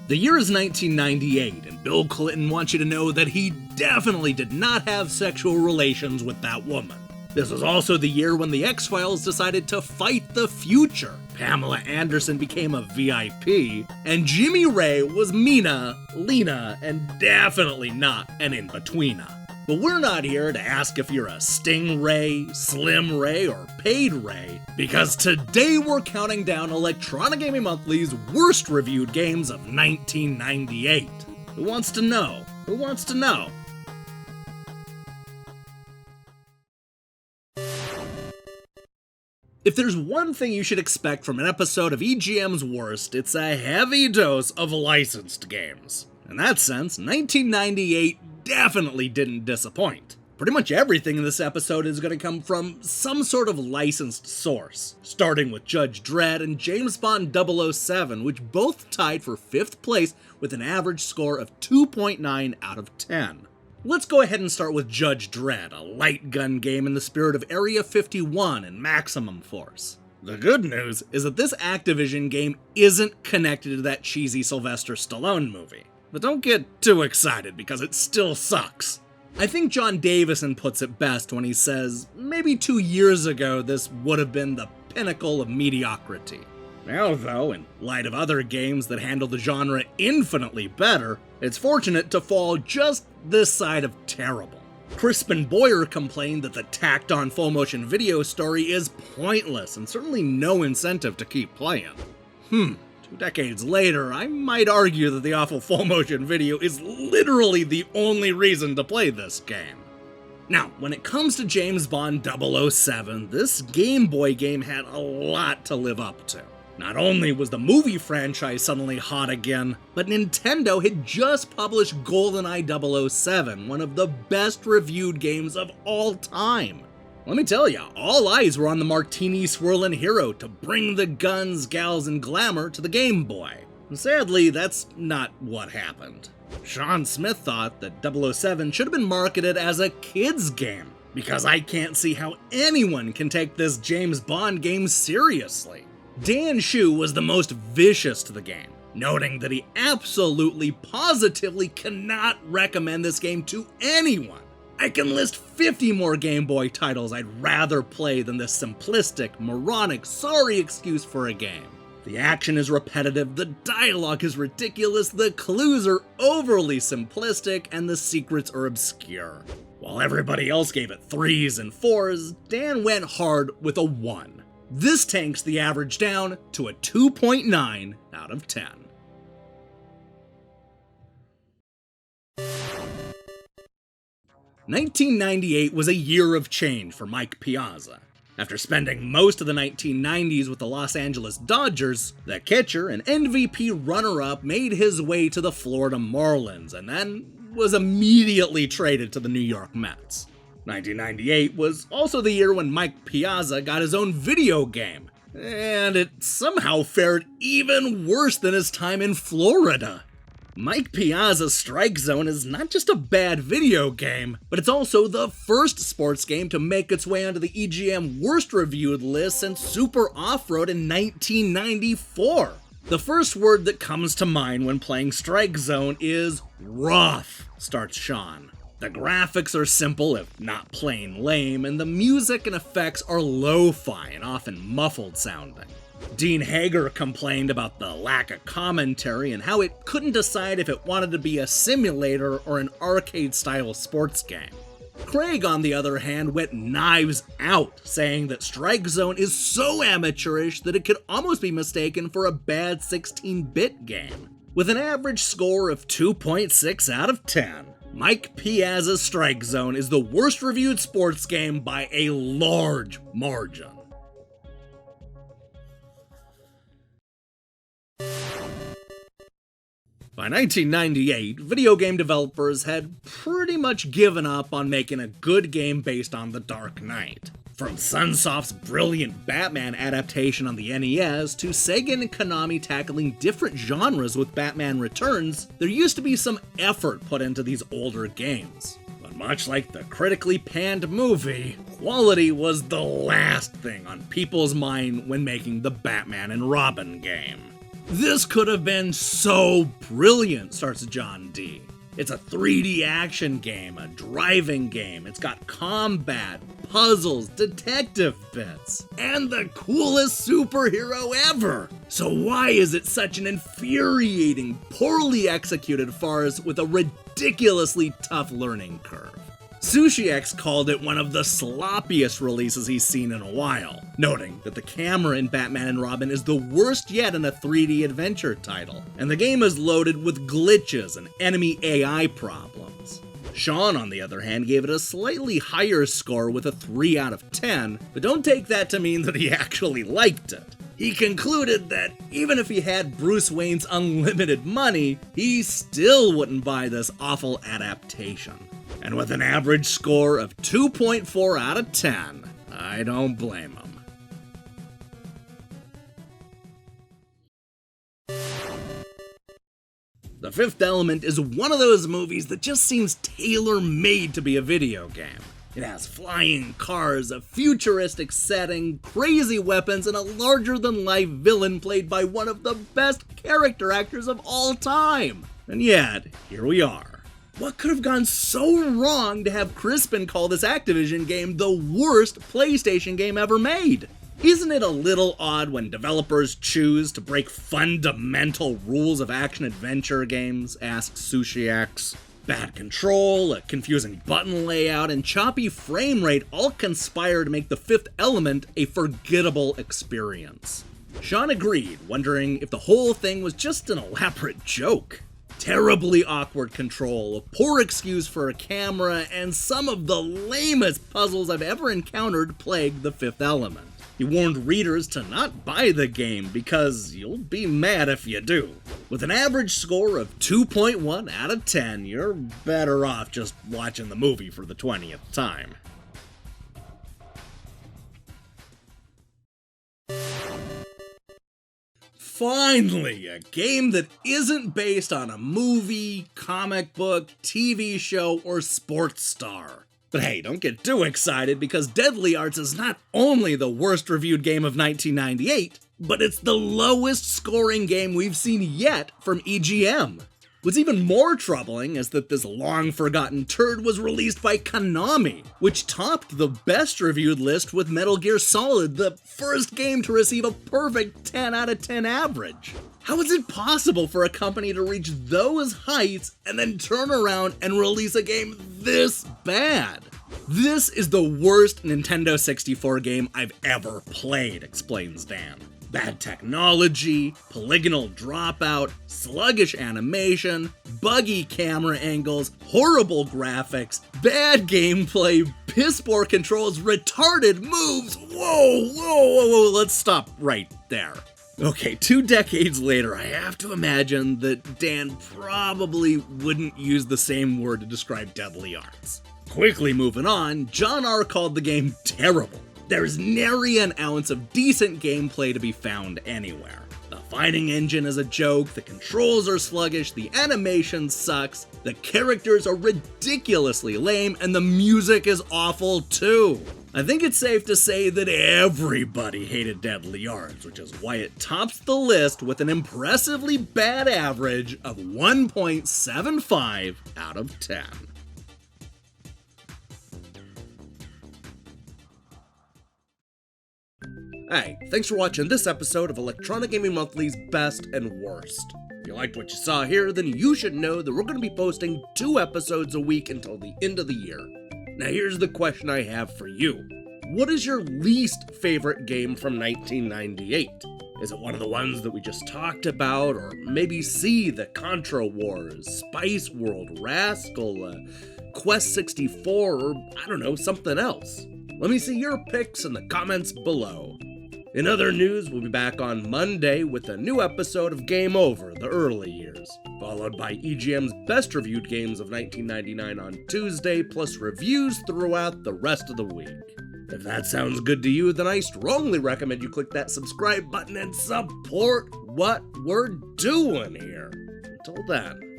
The year is 1998, and Bill Clinton wants you to know that he definitely did not have sexual relations with that woman. This was also the year when the X-Files decided to fight the future. Pamela Anderson became a VIP, and Jimmy Ray was Mina, Lena, and definitely not an in-betweener. But we're not here to ask if you're a Sting Ray, Slim Ray, or Paid Ray, because today we're counting down Electronic Gaming Monthly's worst reviewed games of 1998. Who wants to know? Who wants to know? If there's one thing you should expect from an episode of EGM's Worst, it's a heavy dose of licensed games. In that sense, 1998 definitely didn't disappoint. Pretty much everything in this episode is going to come from some sort of licensed source, starting with Judge Dredd and James Bond 007, which both tied for 5th place with an average score of 2.9 out of 10. Let's go ahead and start with Judge Dredd, a light gun game in the spirit of Area 51 and Maximum Force. The good news is that this Activision game isn't connected to that cheesy Sylvester Stallone movie. But don't get too excited because it still sucks. I think John Davison puts it best when he says, maybe 2 years ago this would have been the pinnacle of mediocrity. Now though, in light of other games that handle the genre infinitely better, it's fortunate to fall just this side of terrible. Crispin Boyer complained that the tacked-on full-motion video story is pointless and certainly no incentive to keep playing. 2 decades later, I might argue that the awful full-motion video is literally the only reason to play this game. Now, when it comes to James Bond 007, this Game Boy game had a lot to live up to. Not only was the movie franchise suddenly hot again, but Nintendo had just published GoldenEye 007, one of the best reviewed games of all time. Let me tell ya, all eyes were on the martini-swirling hero to bring the guns, gals, and glamour to the Game Boy. Sadly, that's not what happened. Sean Smith thought that 007 should have been marketed as a kid's game, because I can't see how anyone can take this James Bond game seriously. Dan Shu was the most vicious to the game, noting that he absolutely, positively cannot recommend this game to anyone. I can list 50 more Game Boy titles I'd rather play than this simplistic, moronic, sorry excuse for a game. The action is repetitive, the dialogue is ridiculous, the clues are overly simplistic, and the secrets are obscure. While everybody else gave it 3s and 4s, Dan went hard with a 1. This tanks the average down to a 2.9 out of 10. "1998 was a year of change for Mike Piazza. After spending most of the 1990s with the Los Angeles Dodgers, the catcher and MVP runner-up made his way to the Florida Marlins and then was immediately traded to the New York Mets. 1998 was also the year when Mike Piazza got his own video game, and it somehow fared even worse than his time in Florida. Mike Piazza's Strike Zone is not just a bad video game, but it's also the first sports game to make its way onto the EGM worst reviewed list since Super Off-Road in 1994. The first word that comes to mind when playing Strike Zone is rough, starts Sean. The graphics are simple, if not plain lame, and the music and effects are lo-fi and often muffled sounding. Dean Hager complained about the lack of commentary and how it couldn't decide if it wanted to be a simulator or an arcade-style sports game. Craig, on the other hand, went knives out, saying that Strike Zone is so amateurish that it could almost be mistaken for a bad 16-bit game. With an average score of 2.6 out of 10, Mike Piazza's Strike Zone is the worst reviewed sports game by a large margin. By 1998, video game developers had pretty much given up on making a good game based on The Dark Knight. From Sunsoft's brilliant Batman adaptation on the NES to Sega and Konami tackling different genres with Batman Returns, there used to be some effort put into these older games. But much like the critically panned movie, quality was the last thing on people's mind when making the Batman and Robin game. "This could have been so brilliant," starts John D. "It's a 3D action game, a driving game. It's got combat, puzzles, detective bits, and the coolest superhero ever. So why is it such an infuriating, poorly executed farce with a ridiculously tough learning curve?" SushiX called it one of the sloppiest releases he's seen in a while, noting that the camera in Batman and Robin is the worst yet in a 3D adventure title, and the game is loaded with glitches and enemy AI problems. Sean, on the other hand, gave it a slightly higher score with a 3 out of 10, but don't take that to mean that he actually liked it. He concluded that even if he had Bruce Wayne's unlimited money, he still wouldn't buy this awful adaptation. And with an average score of 2.4 out of 10, I don't blame him. The Fifth Element is one of those movies that just seems tailor-made to be a video game. It has flying cars, a futuristic setting, crazy weapons, and a larger-than-life villain played by one of the best character actors of all time. And yet, here we are. What could have gone so wrong to have Crispin call this Activision game the worst PlayStation game ever made? Isn't it a little odd when developers choose to break fundamental rules of action-adventure games, asks SushiX. Bad control, a confusing button layout, and choppy frame rate all conspire to make The Fifth Element a forgettable experience. Sean agreed, wondering if the whole thing was just an elaborate joke. Terribly awkward control, a poor excuse for a camera, and some of the lamest puzzles I've ever encountered plague The Fifth Element. He warned readers to not buy the game because you'll be mad if you do. With an average score of 2.1 out of 10, you're better off just watching the movie for the 20th time. Finally, a game that isn't based on a movie, comic book, TV show, or sports star. But hey, don't get too excited because Deadly Arts is not only the worst reviewed game of 1998, but it's the lowest scoring game we've seen yet from EGM. What's even more troubling is that this long-forgotten turd was released by Konami, which topped the best reviewed list with Metal Gear Solid, the first game to receive a perfect 10 out of 10 average. How is it possible for a company to reach those heights and then turn around and release a game this bad? "This is the worst Nintendo 64 game I've ever played," explains Dan. "Bad technology, polygonal dropout, sluggish animation, buggy camera angles, horrible graphics, bad gameplay, piss-poor controls, retarded moves. Whoa, let's stop right there." Okay, 2 decades later, I have to imagine that Dan probably wouldn't use the same word to describe Deadly Arts. Quickly moving on, John R. called the game terrible. There's nary an ounce of decent gameplay to be found anywhere. The fighting engine is a joke, the controls are sluggish, the animation sucks, the characters are ridiculously lame, and the music is awful too. I think it's safe to say that everybody hated Deadly Arts, which is why it tops the list with an impressively bad average of 1.75 out of 10. Hey, thanks for watching this episode of Electronic Gaming Monthly's Best and Worst. If you liked what you saw here, then you should know that we're going to be posting 2 episodes a week until the end of the year. Now here's the question I have for you. What is your least favorite game from 1998? Is it one of the ones that we just talked about, or maybe C, the Contra Wars, Spice World, Rascal, Quest 64, or I don't know, something else? Let me see your picks in the comments below. In other news, we'll be back on Monday with a new episode of Game Over, the early years, followed by EGM's best reviewed games of 1999 on Tuesday, plus reviews throughout the rest of the week. If that sounds good to you, then I strongly recommend you click that subscribe button and support what we're doing here. Until then.